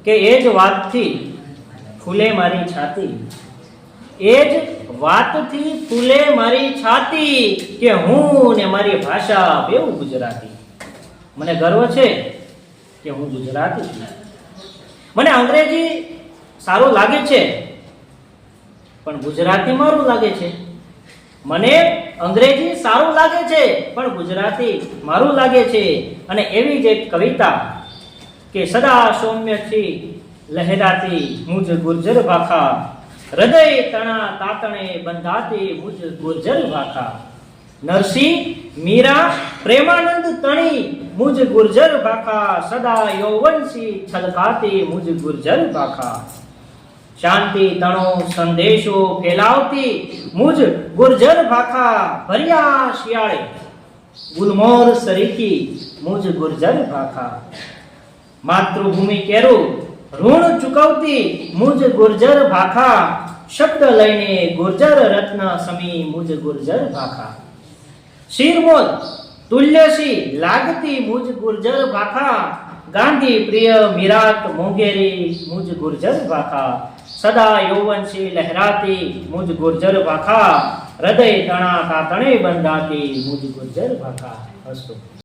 કે એ જ વાતથી ફૂલે મારી છાતી, એ જ વાતથી ફૂલે મારી છાતી કે હું ને મારી ભાષા બેઉ ગુજરાતી. મને ગર્વ છે કે હું ગુજરાતી છું. મને અંગ્રેજી સારું લાગે છે પણ ગુજરાતી મારું લાગે છે. મને અંગ્રેજી સારું લાગે છે પણ ગુજરાતી મારું લાગે છે. અને એવી જ એક કવિતા કે સદા સૌમ્યથી લહેરાતી મુજ ગુર્જર ભાખા, હૃદય તણા તાતણે બંધાતી મુજ ગુર્જર ભાખા. નરસિંહ મીરા પ્રેમાનંદ તણી મુજ ગુર્જર ભાખા, સદા યૌવનસી છલકાતી મુજ ગુર્જર ભાખા. શાંતિ તણો સંદેશો ફેલાવતી મુજ ગુર્જર ભાખા, ભર્યા શિયાળે ગુલમોર સરીખી મુજ ગુર્જર ભાખા. માતૃભૂમિ કેરું ઋણ ચૂકવતી મુજ ગુર્જર ભાખા, શબ્દ લઈને ગુર્જર રત્ન સમી મુજ ગુર્જર ભાખા. શિરમોર તુલ્યસી લાગતી મુજ ગુર્જર ભાખા, ગાંધી પ્રિય મીરાત મોંઘેરી મુજ ગુર્જર ભાખા. સદા યૌવનસી લહેરાતી મુજ ગુર્જર ભાખા, હૃદય તણા કાતણે બંધાતી મુજ ગુર્જર ભાખા. અસ્તુ.